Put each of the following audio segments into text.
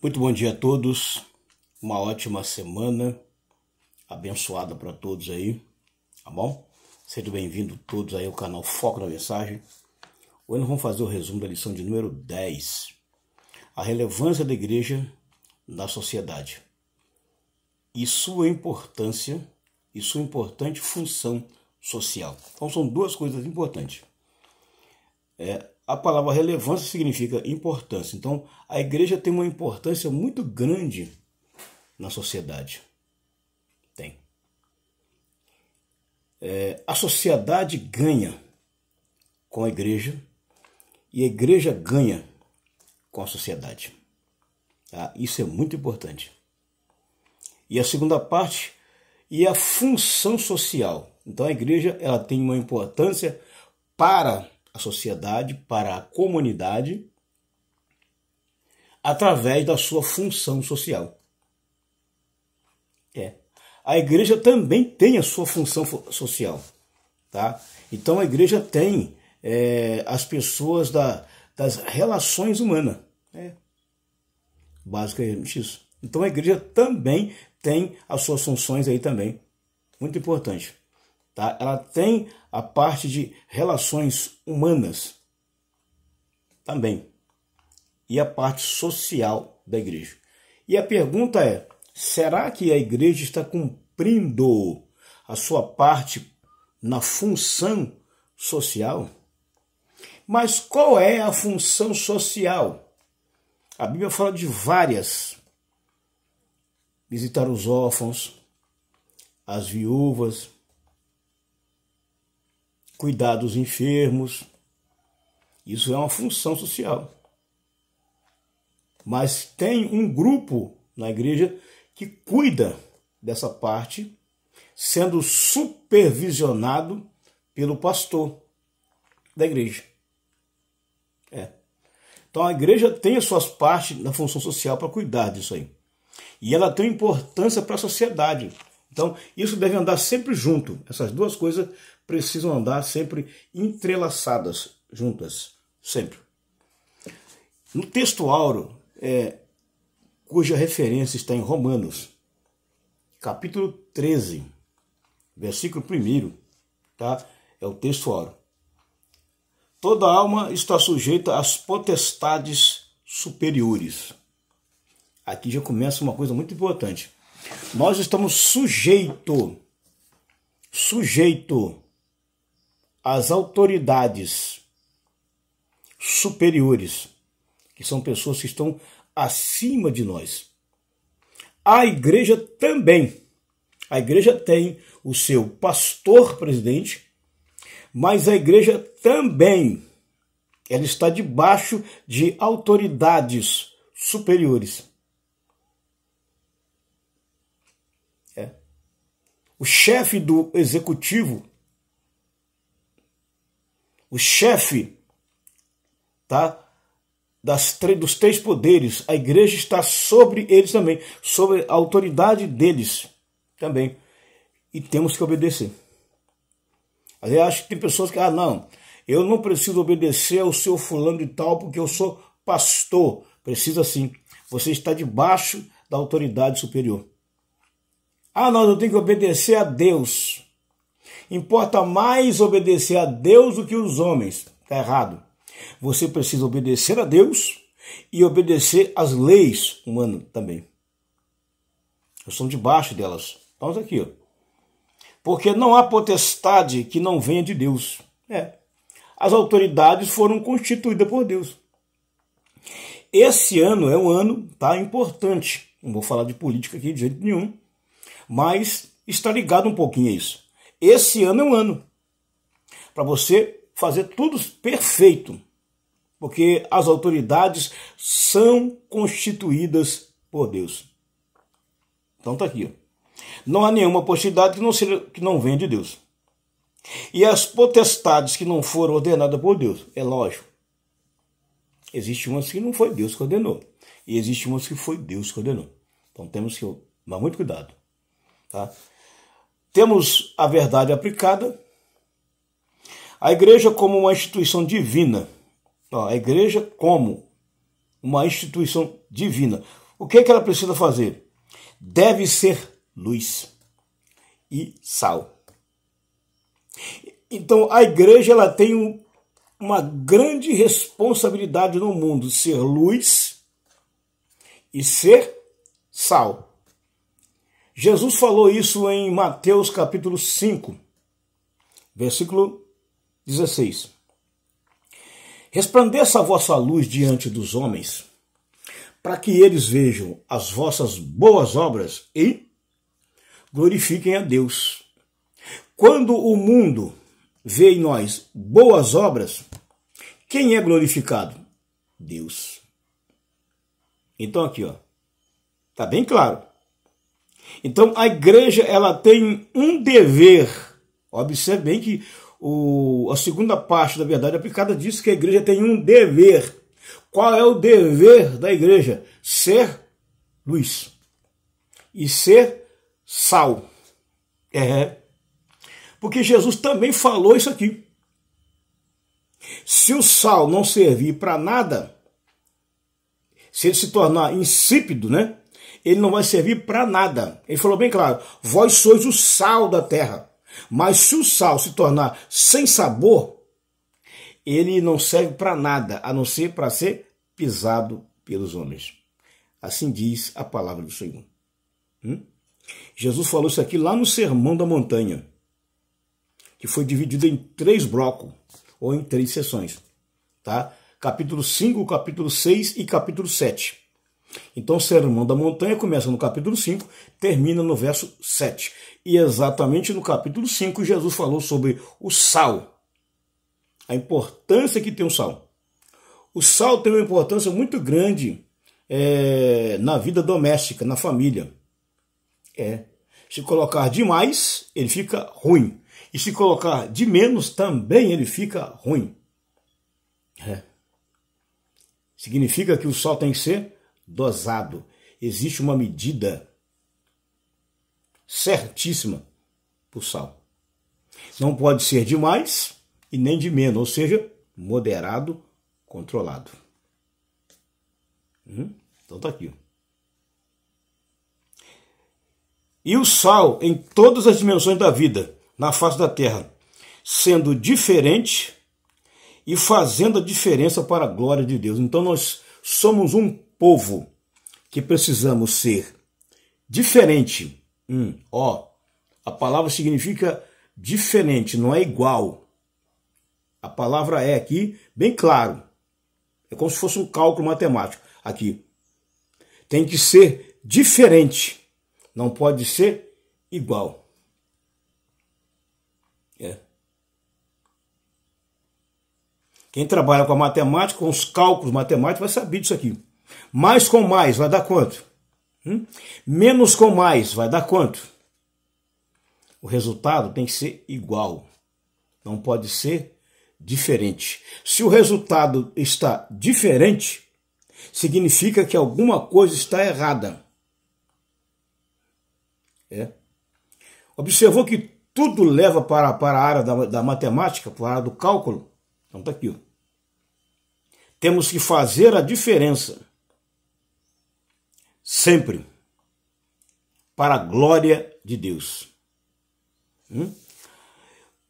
Muito bom dia a todos, uma ótima semana, abençoada para todos aí, tá bom? Sejam bem-vindos todos aí ao canal Foco na Mensagem. Hoje nós vamos fazer o resumo da lição de número 10, a relevância da igreja na sociedade e sua importância e sua importante função social. Então são duas coisas importantes. A palavra relevância significa importância. Então, a igreja tem uma importância muito grande na sociedade. Tem. A sociedade ganha com a igreja e a igreja ganha com a sociedade. Tá? Isso é muito importante. E a segunda parte é a função social. Então, a igreja ela tem uma importância para a sociedade, para a comunidade, através da sua função social. A igreja também tem a sua função social. Tá? Então a igreja tem as pessoas das relações humanas. Basicamente isso. Então a igreja também tem as suas funções aí também. Muito importante. Tá? Ela tem a parte de relações humanas também. E a parte social da igreja. E a pergunta é, será que a igreja está cumprindo a sua parte na função social? Mas qual é a função social? A Bíblia fala de várias. Visitar os órfãos, as viúvas, cuidar dos enfermos. Isso é uma função social. Mas tem um grupo na igreja que cuida dessa parte, sendo supervisionado pelo pastor da igreja. Então a igreja tem as suas partes na função social para cuidar disso aí. E ela tem importância para a sociedade. Então isso deve andar sempre junto. Essas duas coisas precisam andar sempre entrelaçadas, juntas, sempre. No texto áureo, cuja referência está em Romanos, capítulo 13, versículo 1, tá? É o texto áureo. Toda alma está sujeita às potestades superiores. Aqui já começa uma coisa muito importante. Nós estamos sujeito às autoridades superiores, que são pessoas que estão acima de nós. A igreja também. A igreja tem o seu pastor presidente, mas a igreja também ela está debaixo de autoridades superiores. O chefe do executivo, o chefe, tá, dos três poderes, a igreja está sobre eles também, sobre a autoridade deles também. E temos que obedecer. Às vezes eu acho que tem pessoas que, não, eu não preciso obedecer ao seu fulano de tal porque eu sou pastor. Precisa sim. Você está debaixo da autoridade superior. Não, eu tenho que obedecer a Deus. Importa mais obedecer a Deus do que os homens. Está errado. Você precisa obedecer a Deus e obedecer às leis humanas também. Nós estamos debaixo delas. Estamos aqui, ó. Porque não há potestade que não venha de Deus. As autoridades foram constituídas por Deus. Esse ano é um ano importante. Não vou falar de política aqui de jeito nenhum. Mas está ligado um pouquinho a isso. Esse ano é um ano para você fazer tudo perfeito, porque as autoridades são constituídas por Deus. Então está aqui. Não há nenhuma potestade que não venha de Deus. E as potestades que não foram ordenadas por Deus, é lógico. Existem umas que não foi Deus que ordenou. E existem umas que foi Deus que ordenou. Então temos que tomar muito cuidado. Tá? Temos a verdade aplicada. A igreja como uma instituição divina. A igreja como uma instituição divina. O que ela precisa fazer? Deve ser luz e sal. Então a igreja ela tem uma grande responsabilidade no mundo, ser luz e ser sal. Jesus falou isso em Mateus capítulo 5, versículo 16. Resplandeça a vossa luz diante dos homens, para que eles vejam as vossas boas obras e glorifiquem a Deus. Quando o mundo vê em nós boas obras, quem é glorificado? Deus. Então aqui, ó, tá bem claro. Então a igreja ela tem um dever. Observe bem que a segunda parte da verdade aplicada diz que a igreja tem um dever. Qual é o dever da igreja? Ser luz e ser sal. Porque Jesus também falou isso aqui. Se o sal não servir para nada, se ele se tornar insípido, né? Ele não vai servir para nada. Ele falou bem claro, vós sois o sal da terra. Mas se o sal se tornar sem sabor, ele não serve para nada, a não ser para ser pisado pelos homens. Assim diz a palavra do Senhor. Jesus falou isso aqui lá no Sermão da Montanha, que foi dividido em 3 blocos, ou em 3 sessões. Tá? Capítulo 5, capítulo 6 e capítulo 7. Então o Sermão da Montanha começa no capítulo 5, termina no verso 7. E exatamente no capítulo 5 Jesus falou sobre o sal. A importância que tem o sal. O sal tem uma importância muito grande na vida doméstica, na família. Se colocar demais, ele fica ruim. E se colocar de menos, também ele fica ruim. Significa que o sal tem que ser dosado. Existe uma medida certíssima para o sal. Não pode ser de mais e nem de menos, ou seja, moderado, controlado. Então tá aqui. E o sal em todas as dimensões da vida, na face da terra, sendo diferente e fazendo a diferença para a glória de Deus. Então nós somos um povo que precisamos ser diferente. A palavra significa diferente, não é igual. A palavra é aqui bem claro. É como se fosse um cálculo matemático. Aqui. Tem que ser diferente. Não pode ser igual. Quem trabalha com a matemática, com os cálculos matemáticos, vai saber disso aqui. Mais com mais vai dar quanto? Menos com mais vai dar quanto? O resultado tem que ser igual. Não pode ser diferente. Se o resultado está diferente, significa que alguma coisa está errada. Observou que tudo leva para a área da matemática, para a área do cálculo? Então está aqui. Temos que fazer a diferença. Sempre. Para a glória de Deus.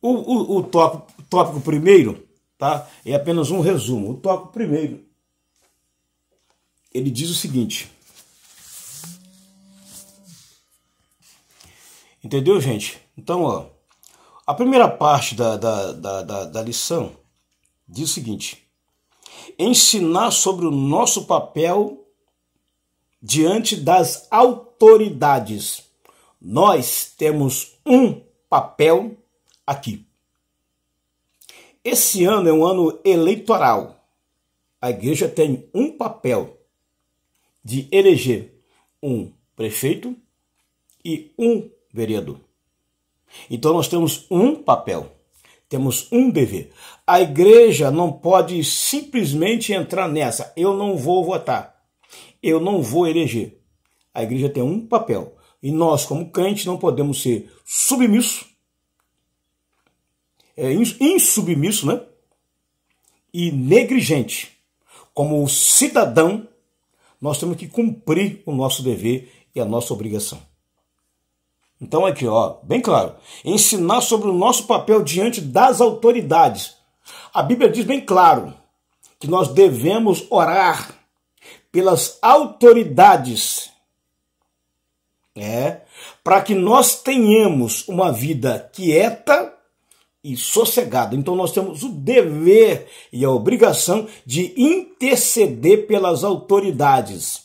O tópico primeiro, tá? É apenas um resumo. O tópico primeiro, ele diz o seguinte. Entendeu, gente? Então, ó, a primeira parte da lição diz o seguinte: ensinar sobre o nosso papel diante das autoridades. Nós temos um papel aqui. Esse ano é um ano eleitoral. A igreja tem um papel de eleger um prefeito e um vereador. Então nós temos um papel, temos um dever. A igreja não pode simplesmente entrar nessa. Eu não vou votar, eu não vou eleger. A igreja tem um papel. E nós, como crentes, não podemos ser submissos, insubmisso, e negligente. Como cidadão, nós temos que cumprir o nosso dever e a nossa obrigação. Então aqui, ó, bem claro, ensinar sobre o nosso papel diante das autoridades. A Bíblia diz bem claro que nós devemos orar pelas autoridades, para que nós tenhamos uma vida quieta e sossegada. Então nós temos o dever e a obrigação de interceder pelas autoridades.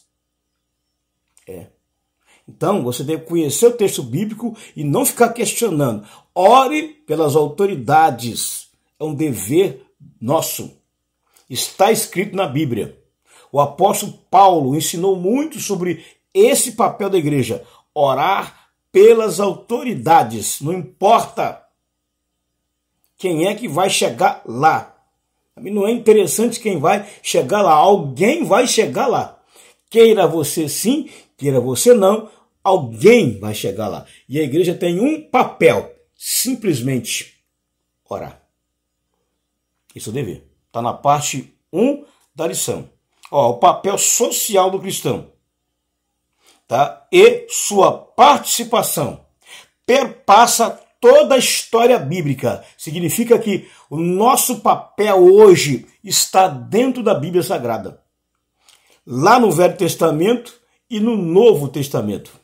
Então você deve conhecer o texto bíblico e não ficar questionando. Ore pelas autoridades. É um dever nosso. Está escrito na Bíblia. O apóstolo Paulo ensinou muito sobre esse papel da igreja. Orar pelas autoridades. Não importa quem é que vai chegar lá. A mim não é interessante quem vai chegar lá. Alguém vai chegar lá. Queira você sim, queira você não, alguém vai chegar lá. E a igreja tem um papel. Simplesmente orar. Isso é o dever. Está na parte 1 da lição. Ó, o papel social do cristão. Tá? E sua participação perpassa toda a história bíblica. Significa que o nosso papel hoje está dentro da Bíblia Sagrada. Lá no Velho Testamento e no Novo Testamento.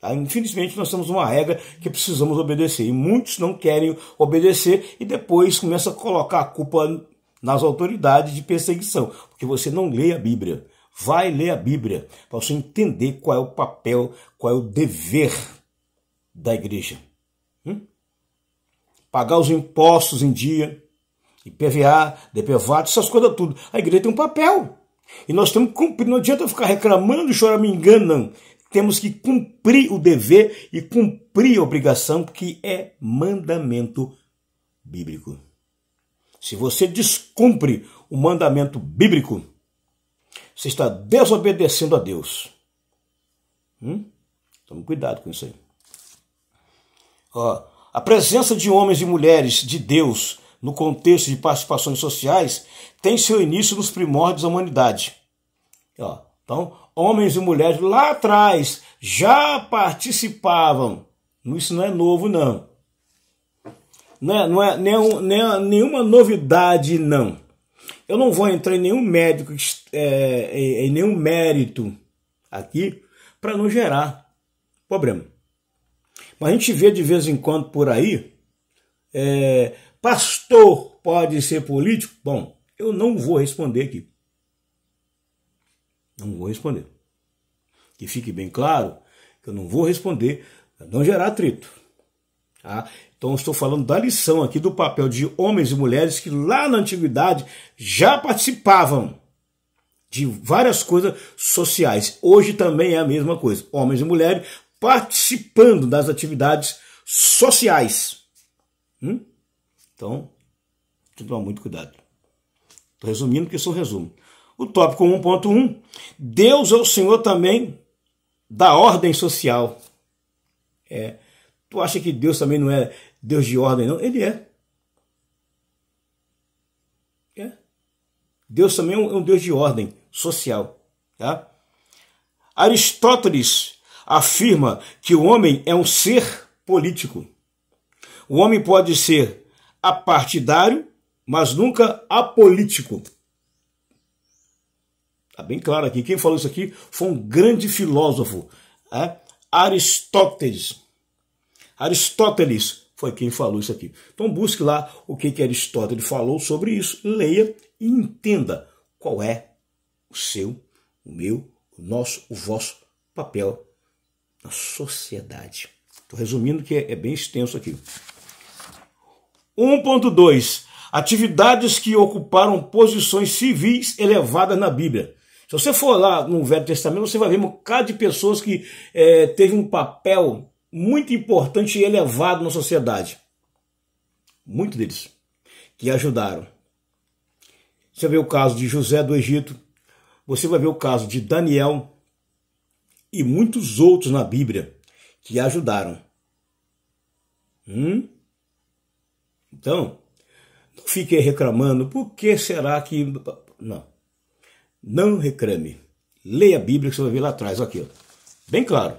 Tá? Infelizmente nós temos uma regra que precisamos obedecer. E muitos não querem obedecer e depois começam a colocar a culpa nas autoridades de perseguição. Porque você não lê a Bíblia. Vai ler a Bíblia para você entender qual é o papel, qual é o dever da igreja. Pagar os impostos em dia, IPVA, DPVAT, essas coisas tudo. A igreja tem um papel. E nós temos que cumprir. Não adianta ficar reclamando, choramingando, não. Temos que cumprir o dever e cumprir a obrigação, que é mandamento bíblico. Se você descumpre o mandamento bíblico, você está desobedecendo a Deus. Tome cuidado com isso aí. Ó, a presença de homens e mulheres de Deus no contexto de participações sociais tem seu início nos primórdios da humanidade. Ó, então, homens e mulheres lá atrás já participavam. Isso não é novo, não. Não é nenhuma novidade, não. Eu não vou entrar em nenhum médico, em nenhum mérito aqui para não gerar problema. Mas a gente vê de vez em quando por aí, pastor pode ser político? Bom, eu não vou responder aqui. Não vou responder. Que fique bem claro que eu não vou responder para não gerar atrito. Tá? Então eu estou falando da lição aqui do papel de homens e mulheres que lá na antiguidade já participavam de várias coisas sociais. Hoje também é a mesma coisa. Homens e mulheres participando das atividades sociais. Então, tem que tomar muito cuidado. Estou resumindo porque isso é um resumo. O tópico 1.1. Deus é o Senhor também da ordem social. Tu acha que Deus também não é Deus de ordem, não? Ele é. Deus também é um Deus de ordem social. Tá? Aristóteles afirma que o homem é um ser político. O homem pode ser apartidário, mas nunca apolítico. Está bem claro aqui. Quem falou isso aqui foi um grande filósofo. Aristóteles. Aristóteles foi quem falou isso aqui. Então busque lá o que Aristóteles falou sobre isso. Leia e entenda qual é o seu, o meu, o nosso, o vosso papel na sociedade. Estou resumindo que é bem extenso aqui. 1.2. Atividades que ocuparam posições civis elevadas na Bíblia. Se você for lá no Velho Testamento, você vai ver um bocado de pessoas que teve um papel muito importante e elevado na sociedade. Muitos deles que ajudaram. Você vê o caso de José do Egito, você vai ver o caso de Daniel e muitos outros na Bíblia que ajudaram. Então, não fique reclamando, por que será que... Não reclame. Leia a Bíblia que você vai ver lá atrás, aqui, ó. Bem claro.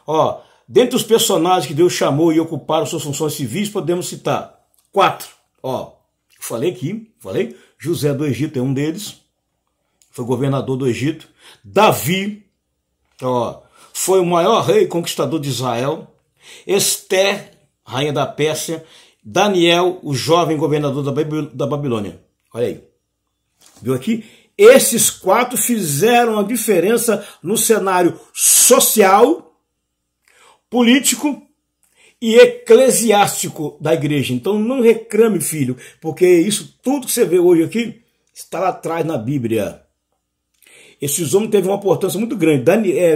Ó, dentre os personagens que Deus chamou e ocuparam suas funções civis, podemos citar 4. Ó, falei aqui, José do Egito é um deles, foi governador do Egito. Davi, ó, foi o maior rei conquistador de Israel. Esther, rainha da Pérsia. Daniel, o jovem governador da Babilônia. Olha aí. Viu aqui? Esses 4 fizeram a diferença no cenário social, político e eclesiástico da igreja. Então não reclame, filho, porque isso tudo que você vê hoje aqui está lá atrás na Bíblia. Esses homens teve uma importância muito grande.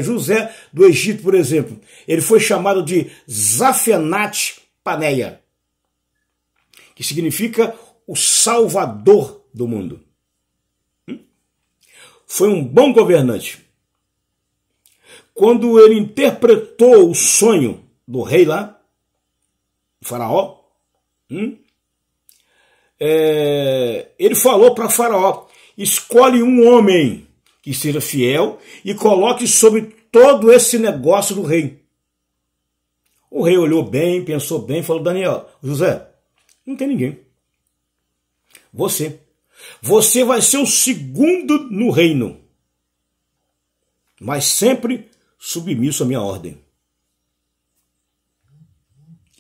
José do Egito, por exemplo, ele foi chamado de Zafenat Paneia, que significa o salvador do mundo. Foi um bom governante. Quando ele interpretou o sonho do rei lá, Faraó, ele falou para Faraó: escolhe um homem que seja fiel e coloque sobre todo esse negócio do rei. O rei olhou bem, pensou bem, falou: Daniel, José, não tem ninguém. Você vai ser o segundo no reino, mas sempre submisso à minha ordem.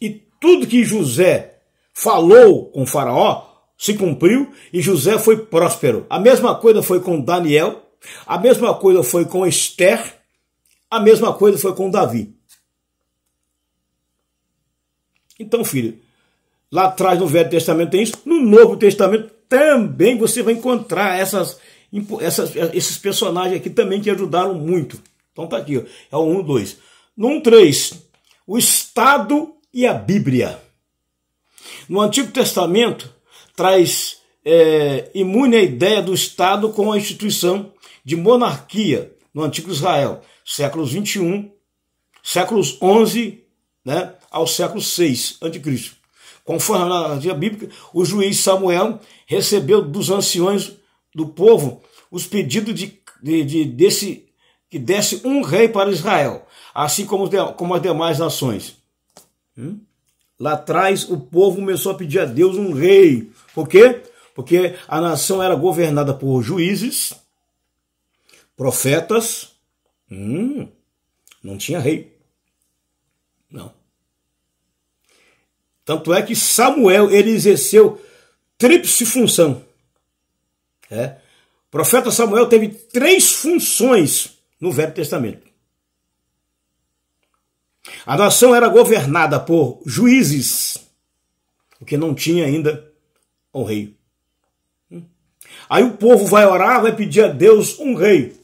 E tudo que José falou com Faraó se cumpriu e José foi próspero. A mesma coisa foi com Daniel, a mesma coisa foi com Esther, a mesma coisa foi com Davi. Então, filho, lá atrás no Velho Testamento tem isso, no Novo Testamento também você vai encontrar esses personagens aqui também que ajudaram muito. Então tá aqui, ó, é o 1, 2. No 3, o Estado e a Bíblia. No Antigo Testamento traz imune a ideia do Estado com a instituição de monarquia no Antigo Israel, séculos 21, séculos 11, né, ao século 6 a.C. Conforme a narrativa bíblica, o juiz Samuel recebeu dos anciões do povo os pedidos que desse um rei para Israel, assim como as demais nações. Lá atrás o povo começou a pedir a Deus um rei. Por quê? Porque a nação era governada por juízes, profetas, não tinha rei. Não. Tanto é que Samuel, ele exerceu tríplice função. O profeta Samuel teve 3 funções no Velho Testamento. A nação era governada por juízes, porque não tinha ainda um rei. Aí o povo vai orar, vai pedir a Deus um rei.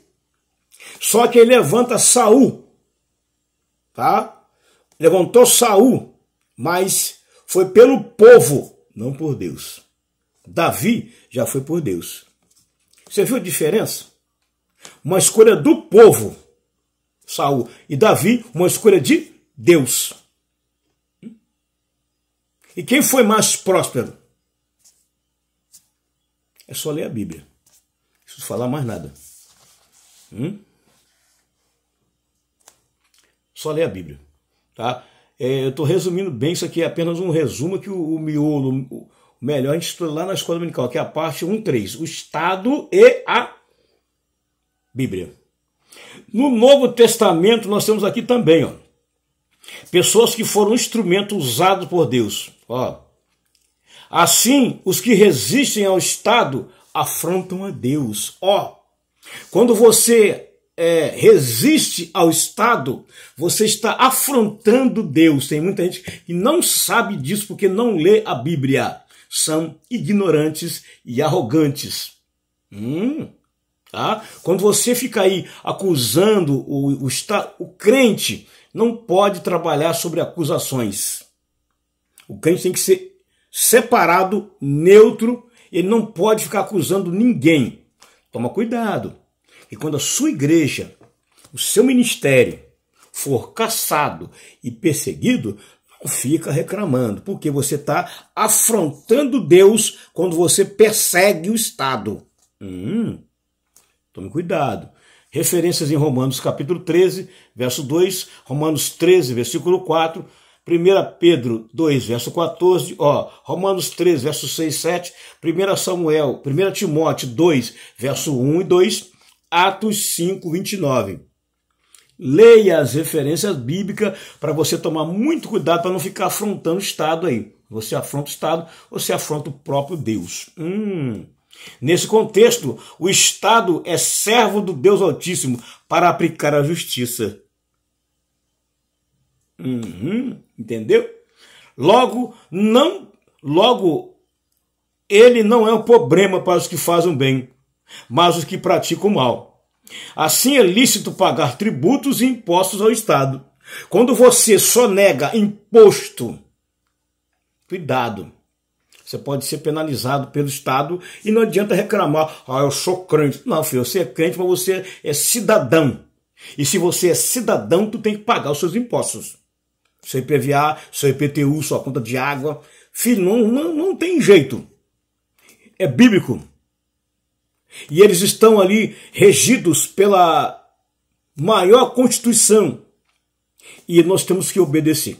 Só que ele levanta Saul, tá? Levantou Saul, mas foi pelo povo, não por Deus. Davi já foi por Deus. Você viu a diferença? Uma escolha do povo, Saul, e Davi, uma escolha de Deus. E quem foi mais próspero? É só ler a Bíblia. Não preciso falar mais nada. Só ler a Bíblia. Tá? Eu estou resumindo bem, isso aqui é apenas um resumo que o miolo, o melhor a gente estuda lá na escola dominical, que é a parte 1.3, o Estado e a Bíblia. No Novo Testamento nós temos aqui também, ó, pessoas que foram instrumentos usados por Deus. Ó. Assim, os que resistem ao Estado afrontam a Deus. Ó, quando você resiste ao Estado, você está afrontando Deus. Tem muita gente que não sabe disso porque não lê a Bíblia. São ignorantes e arrogantes. Tá? Quando você fica aí acusando o crente, não pode trabalhar sobre acusações. O crente tem que ser separado, neutro, ele não pode ficar acusando ninguém. Toma cuidado. E quando a sua igreja, o seu ministério, for caçado e perseguido, não fica reclamando, porque você está afrontando Deus quando você persegue o Estado. Tome cuidado. Referências em Romanos capítulo 13, verso 2, Romanos 13, versículo 4, 1 Pedro 2, verso 14, Romanos 13, verso 6, 7, 1 Timóteo 2, verso 1 e 2, Atos 5, 29. Leia as referências bíblicas para você tomar muito cuidado para não ficar afrontando o Estado aí. Você afronta o Estado, você afronta o próprio Deus. Nesse contexto, o Estado é servo do Deus Altíssimo para aplicar a justiça. Entendeu? Logo, ele não é um problema para os que fazem o bem, mas os que praticam o mal. Assim é lícito pagar tributos e impostos ao Estado. Quando você sonega imposto, cuidado. Você pode ser penalizado pelo Estado e não adianta reclamar. Eu sou crente. Não, filho, você é crente, mas você é cidadão. E se você é cidadão, tu tem que pagar os seus impostos. Seu IPVA, seu IPTU, sua conta de água. Filho, não tem jeito. É bíblico. E eles estão ali regidos pela maior Constituição. E nós temos que obedecer.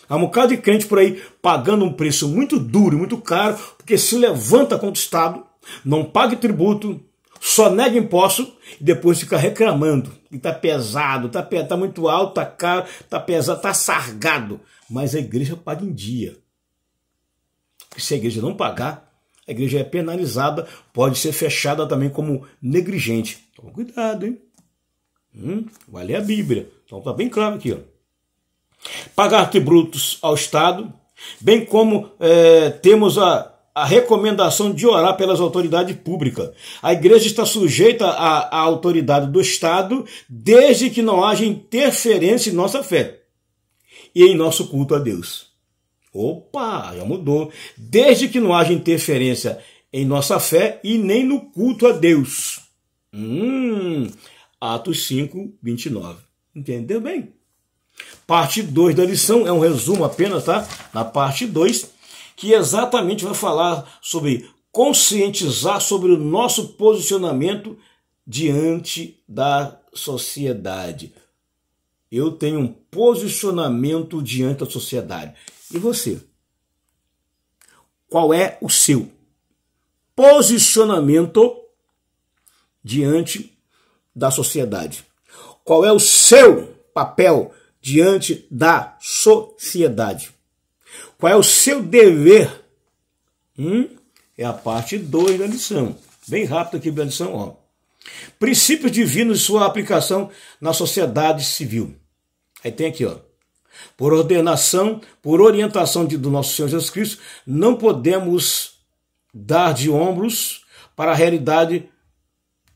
Há um bocado de crente por aí pagando um preço muito duro, muito caro, porque se levanta contra o Estado, não paga tributo, só nega imposto e depois fica reclamando. E está pesado, tá muito alto, está caro, está pesado, está sargado. Mas a igreja paga em dia. Se a igreja não pagar, a igreja é penalizada, pode ser fechada também como negligente. Toma cuidado, hein? Vai ler a Bíblia. Então está bem claro aqui, ó. Pagar tributos ao Estado, bem como temos a recomendação de orar pelas autoridades públicas. A igreja está sujeita à autoridade do Estado desde que não haja interferência em nossa fé e em nosso culto a Deus. Opa, já mudou. Desde que não haja interferência em nossa fé e nem no culto a Deus. Atos 5, 29. Entendeu bem? Parte 2 da lição, é um resumo apenas, tá? Na parte 2, que exatamente vai falar sobre conscientizar sobre o nosso posicionamento diante da sociedade. Eu tenho um posicionamento diante da sociedade. E você? Qual é o seu posicionamento diante da sociedade? Qual é o seu papel diante da sociedade? Qual é o seu dever? É a parte 2 da lição. Bem rápido aqui a lição, ó. Princípios divinos e sua aplicação na sociedade civil. Aí tem aqui, ó. Por ordenação, por orientação do nosso Senhor Jesus Cristo, não podemos dar de ombros para a realidade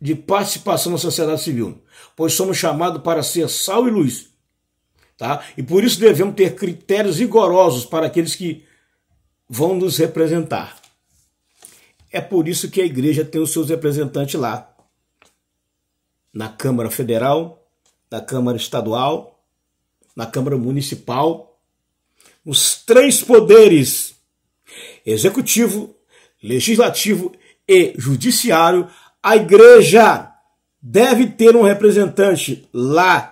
de participação na sociedade civil, pois somos chamados para ser sal e luz. Tá? E por isso devemos ter critérios rigorosos para aqueles que vão nos representar. É por isso que a igreja tem os seus representantes lá. Na Câmara Federal, na Câmara Estadual, na Câmara Municipal. Os 3 poderes, executivo, legislativo e judiciário, a igreja deve ter um representante lá.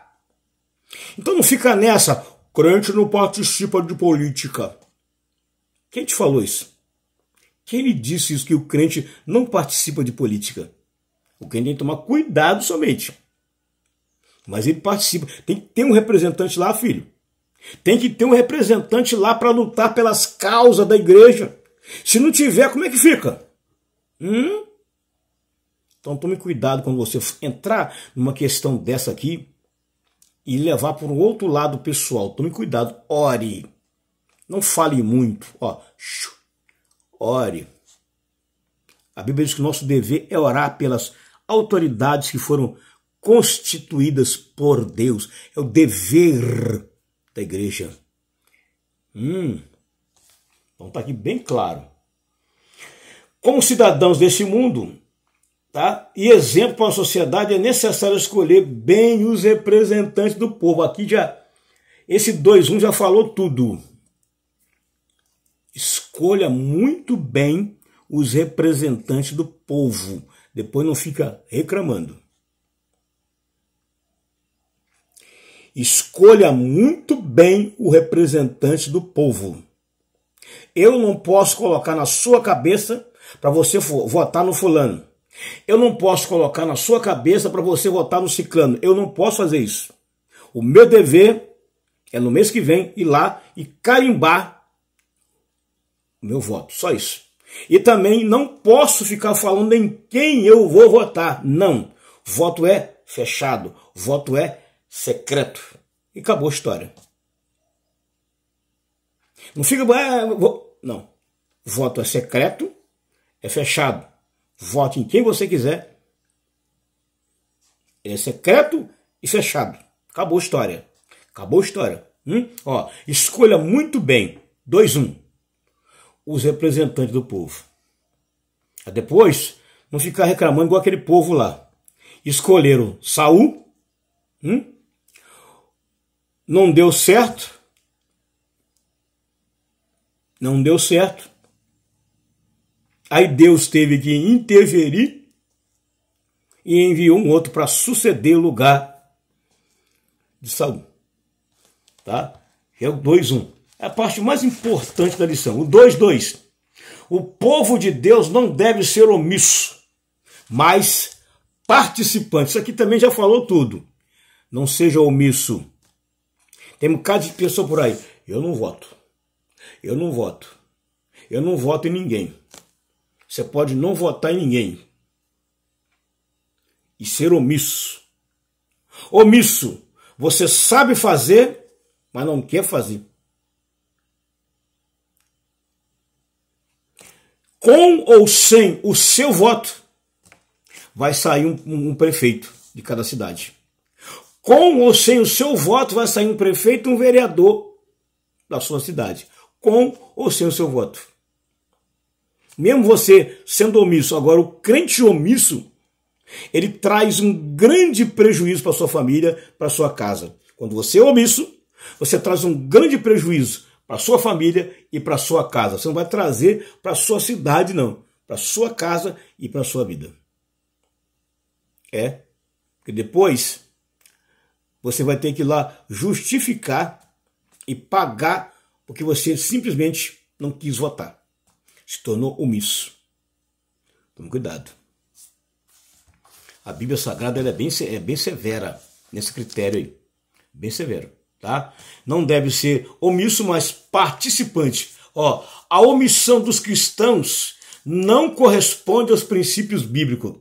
Então não fica nessa, crente não participa de política. Quem te falou isso? Quem lhe disse isso, que o crente não participa de política? O crente tem que tomar cuidado somente. Mas ele participa. Tem que ter um representante lá, filho. Tem que ter um representante lá para lutar pelas causas da igreja. Se não tiver, como é que fica? Então tome cuidado quando você entrar numa questão dessa aqui e levar para um outro lado pessoal. Tome cuidado, ore. Não fale muito. Ore. A Bíblia diz que o nosso dever é orar pelas autoridades que foram constituídas por Deus. É o dever da igreja. Então está aqui bem claro. Como cidadãos desse mundo, tá? E exemplo para a sociedade, é necessário escolher bem os representantes do povo. Aqui já, esse 2:1 já falou tudo. Escolha muito bem os representantes do povo. Depois não fica reclamando. escolha muito bem o representante do povo. Eu não posso colocar na sua cabeça para você votar no fulano. Eu não posso colocar na sua cabeça para você votar no ciclano. Eu não posso fazer isso. O meu dever é no mês que vem ir lá e carimbar o meu voto. Só isso. E também não posso ficar falando em quem eu vou votar. Não. Voto é fechado. Voto é secreto. E acabou a história. Não fica... Não. Voto é secreto, é fechado. Vote em quem você quiser. É secreto e fechado. Acabou a história. Acabou a história. Ó, escolha muito bem. 2-1. Os representantes do povo. Depois, não ficar reclamando igual aquele povo lá. Escolheram Saul. Não deu certo. Não deu certo. Aí Deus teve que interferir e enviou um outro para suceder o lugar de Saul. Tá? É o 2-1. É a parte mais importante da lição. O 2-2. O povo de Deus não deve ser omisso, mas participante. Isso aqui também já falou tudo. Não seja omisso. Tem um bocado de pessoa por aí. Eu não voto. Eu não voto. Eu não voto em ninguém. Você pode não votar em ninguém. E ser omisso. Omisso. Você sabe fazer, mas não quer fazer. Com ou sem o seu voto, vai sair um prefeito de cada cidade. Com ou sem o seu voto, vai sair um prefeito e um vereador da sua cidade. Com ou sem o seu voto. Mesmo você sendo omisso. Agora, o crente omisso, ele traz um grande prejuízo para sua família, para sua casa. Quando você é omisso, você traz um grande prejuízo para sua família e para sua casa. Você não vai trazer para sua cidade, não. Para sua casa e para sua vida. Porque depois você vai ter que ir lá justificar e pagar porque você simplesmente não quis votar. Se tornou omisso. Tome cuidado. A Bíblia Sagrada ela é bem severa nesse critério aí. Bem severo. Tá? Não deve ser omisso, mas participante. Ó, a omissão dos cristãos não corresponde aos princípios bíblicos.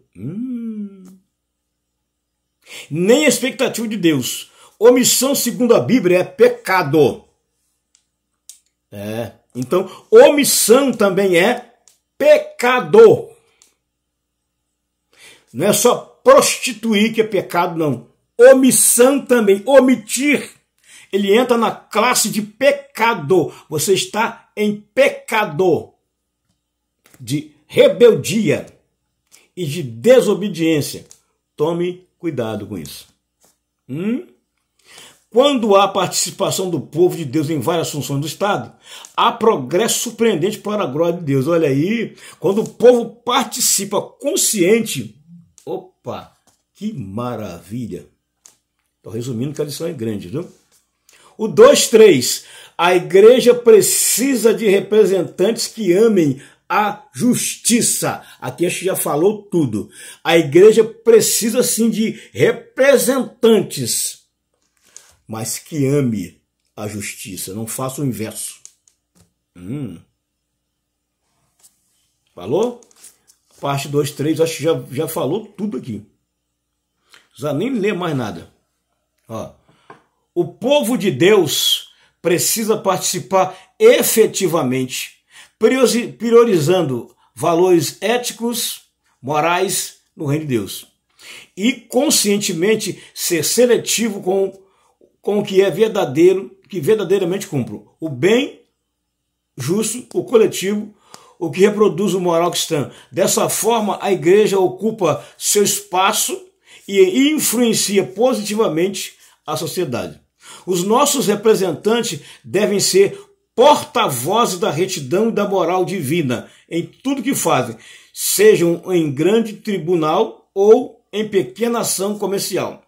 Nem a expectativa de Deus. Omissão, segundo a Bíblia, é pecado. Então, omissão também é pecado. Não é só prostituir que é pecado, não. Omissão também, omitir. Ele entra na classe de pecado. Você está em pecado de rebeldia e de desobediência. Tome cuidado com isso. Quando há participação do povo de Deus em várias funções do Estado, há progresso surpreendente para a glória de Deus. Olha aí, quando o povo participa consciente, opa, que maravilha. Estou resumindo que a lição é grande, viu? O 2-3, a igreja precisa de representantes que amem a justiça. Aqui a gente já falou tudo. A igreja precisa sim de representantes, mas que ame a justiça. Não faça o inverso. Falou? Parte 2-3, acho que já falou tudo aqui. Não precisa nem ler mais nada. Ó. O povo de Deus precisa participar efetivamente, priorizando valores éticos, morais no reino de Deus. E conscientemente ser seletivo com o que é verdadeiro, que verdadeiramente cumpre o bem justo, o coletivo, o que reproduz o moral cristão. Dessa forma, a igreja ocupa seu espaço e influencia positivamente a sociedade. Os nossos representantes devem ser porta-vozes da retidão e da moral divina em tudo que fazem, sejam em grande tribunal ou em pequena ação comercial.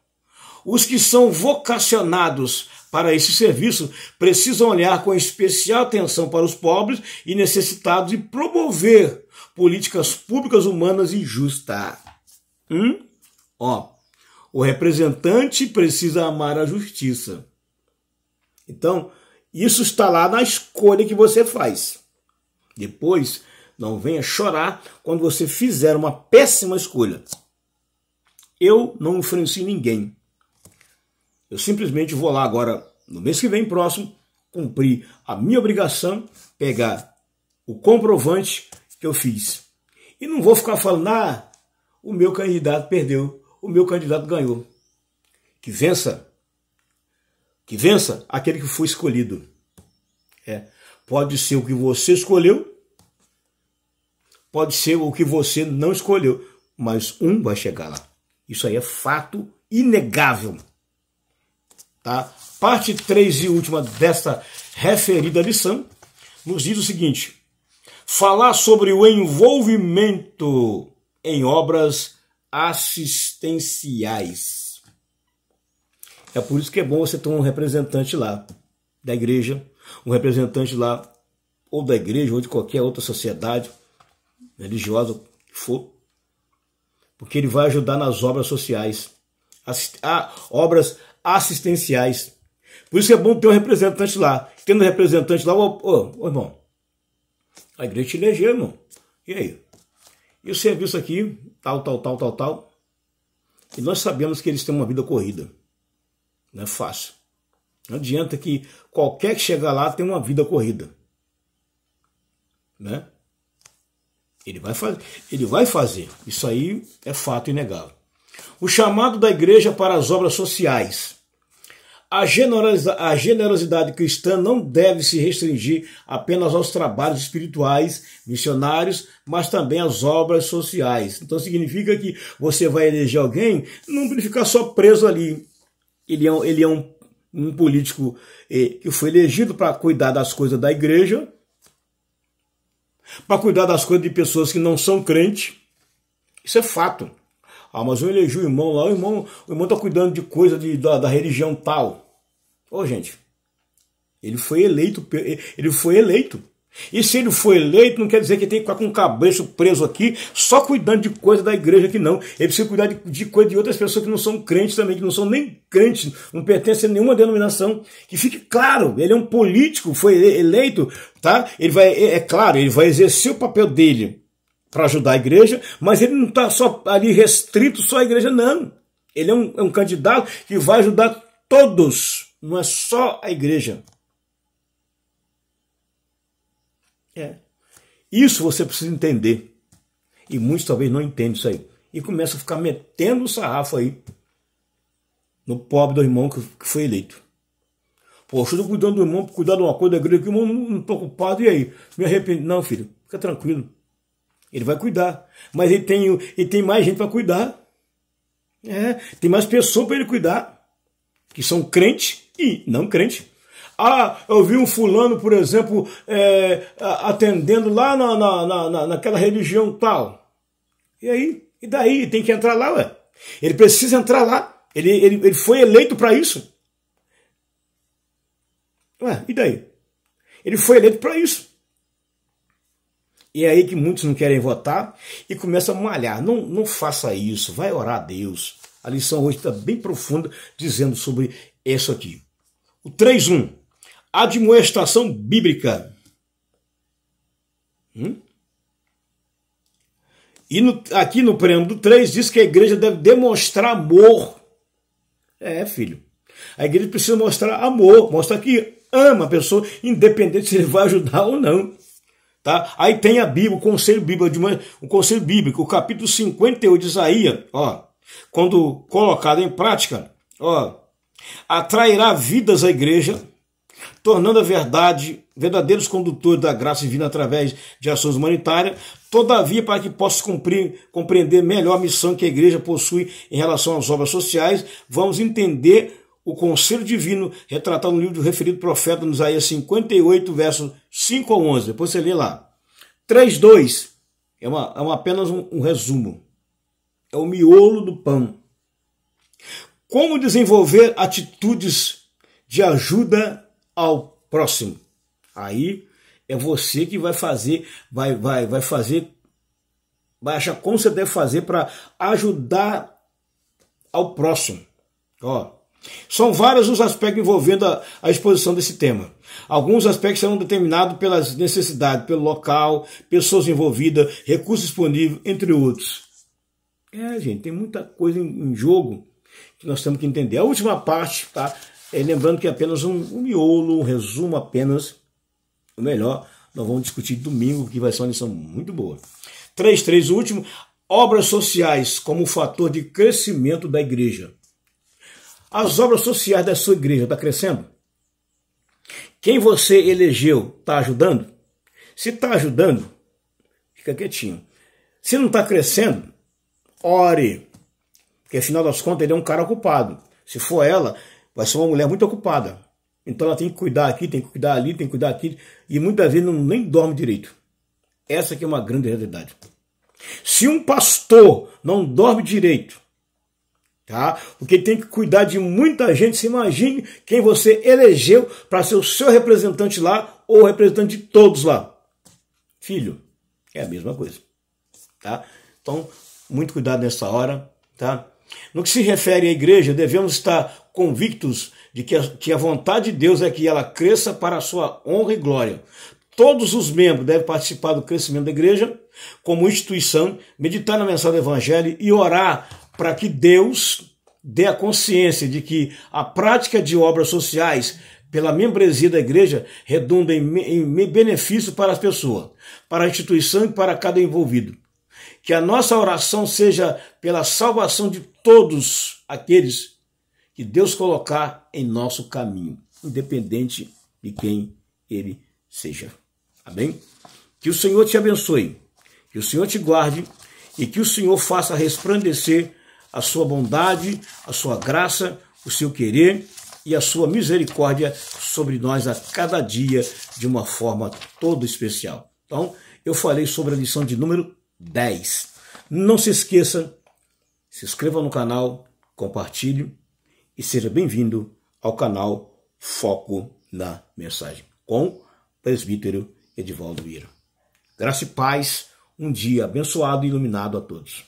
Os que são vocacionados para esse serviço precisam olhar com especial atenção para os pobres e necessitados e promover políticas públicas humanas e justas. O representante precisa amar a justiça. Então, isso está lá na escolha que você faz. Depois, não venha chorar quando você fizer uma péssima escolha. Eu não influencio ninguém. Eu simplesmente vou lá agora, no mês que vem próximo, cumprir a minha obrigação, pegar o comprovante que eu fiz. E não vou ficar falando, o meu candidato perdeu, o meu candidato ganhou. Que vença aquele que foi escolhido. Pode ser o que você escolheu, pode ser o que você não escolheu, mas um vai chegar lá. Isso aí é fato inegável. Tá? Parte 3 e última desta referida lição nos diz o seguinte: falar sobre o envolvimento em obras assistenciais. É por isso que é bom você ter um representante lá da igreja, um representante lá ou da igreja ou de qualquer outra sociedade religiosa que for, porque ele vai ajudar nas obras sociais, obras assistenciais. Por isso que é bom ter um representante lá. Tendo um representante lá, irmão, a igreja te elegeu, irmão. E aí? E o serviço aqui, tal. E nós sabemos que eles têm uma vida corrida. Não é fácil. Não adianta que qualquer que chegar lá tenha uma vida corrida. Né? Ele vai fazer. Isso aí é fato inegável. O chamado da igreja para as obras sociais. A generosidade cristã não deve se restringir apenas aos trabalhos espirituais, missionários, mas também às obras sociais. Então significa que você vai eleger alguém, não pode ficar só preso ali. Ele é um político que foi elegido para cuidar das coisas da igreja, para cuidar das coisas de pessoas que não são crentes. Isso é fato. Mas eu elegi o irmão lá, o irmão está cuidando de coisa da religião tal. Gente, ele foi eleito. E se ele foi eleito, não quer dizer que tem que ficar com o cabeço preso aqui, só cuidando de coisa da igreja aqui, não. Ele precisa cuidar de coisa de outras pessoas que não são crentes também, que não são nem crentes, não pertencem a nenhuma denominação. Que fique claro, ele é um político, foi eleito, tá? Ele vai exercer o papel dele para ajudar a igreja, mas ele não está só ali restrito só à igreja, não. Ele é um candidato que vai ajudar todos, não é só a igreja. Isso você precisa entender. E muitos talvez não entendem isso aí. E começam a ficar metendo o sarrafo aí no pobre do irmão que foi eleito. Poxa, eu estou cuidando do irmão, cuidar de uma coisa da igreja, que o irmão não estou ocupado, e aí? Me arrependi. Não, filho, fica tranquilo. Ele vai cuidar. Mas ele tem mais gente para cuidar. Tem mais pessoas para ele cuidar. Que são crentes e não crentes. Eu vi um fulano, por exemplo, atendendo lá naquela religião tal. E aí? E daí? Tem que entrar lá, ué. Ele precisa entrar lá. Ele foi eleito para isso. E daí? Ele foi eleito para isso. E é aí que muitos não querem votar e começam a malhar. Não faça isso, vai orar a Deus. A lição hoje está bem profunda dizendo sobre isso aqui. O 3.1. Admoestação bíblica. E aqui no preâmbulo 3 diz que a igreja deve demonstrar amor. Filho. A igreja precisa mostrar amor, mostrar que ama a pessoa, independente se ele vai ajudar ou não. Tá? Aí tem a Bíblia, o conselho bíblico, o capítulo 58 de Isaías, quando colocado em prática, atrairá vidas à igreja, tornando a verdadeiros condutores da graça divina através de ações humanitárias, todavia para que possa compreender melhor a missão que a igreja possui em relação às obras sociais, vamos entender o conselho divino retratado no livro do referido profeta, no Isaías 58, versos 5 a 11. Depois você lê lá. 3.2 é apenas um resumo. É o miolo do pão. Como desenvolver atitudes de ajuda ao próximo? Aí é você que vai fazer, vai achar como você deve fazer para ajudar ao próximo. Ó, são vários os aspectos envolvendo a exposição desse tema. Alguns aspectos serão determinados pelas necessidades, pelo local, pessoas envolvidas, recursos disponíveis, entre outros. Gente, tem muita coisa em jogo que nós temos que entender. A última parte, tá? Lembrando que é apenas um miolo, um resumo apenas. O melhor, nós vamos discutir domingo, que vai ser uma lição muito boa. 3.3, o último, obras sociais como fator de crescimento da igreja. As obras sociais da sua igreja estão crescendo? Quem você elegeu está ajudando? Se está ajudando, fica quietinho. Se não está crescendo, ore. Porque afinal das contas ele é um cara ocupado. Se for ela, vai ser uma mulher muito ocupada. Então ela tem que cuidar aqui, tem que cuidar ali, tem que cuidar aqui. E muitas vezes nem dorme direito. Essa aqui é uma grande realidade. Se um pastor não dorme direito, tá? Porque tem que cuidar de muita gente. Se imagine quem você elegeu para ser o seu representante lá ou o representante de todos lá. Filho, é a mesma coisa, tá? Então, muito cuidado nessa hora, tá? No que se refere à igreja, devemos estar convictos de que a vontade de Deus é que ela cresça para a sua honra e glória. Todos os membros devem participar do crescimento da igreja como instituição, meditar na mensagem do evangelho e orar para que Deus dê a consciência de que a prática de obras sociais pela membresia da igreja redunda em benefício para as pessoas, para a instituição e para cada envolvido. Que a nossa oração seja pela salvação de todos aqueles que Deus colocar em nosso caminho, independente de quem ele seja. Amém? Que o Senhor te abençoe, que o Senhor te guarde e que o Senhor faça resplandecer a sua bondade, a sua graça, o seu querer e a sua misericórdia sobre nós a cada dia de uma forma toda especial. Então, eu falei sobre a lição de número 10. Não se esqueça, se inscreva no canal, compartilhe e seja bem-vindo ao canal Foco na Mensagem, com o presbítero Edivaldo Vieira. Graça e paz, um dia abençoado e iluminado a todos.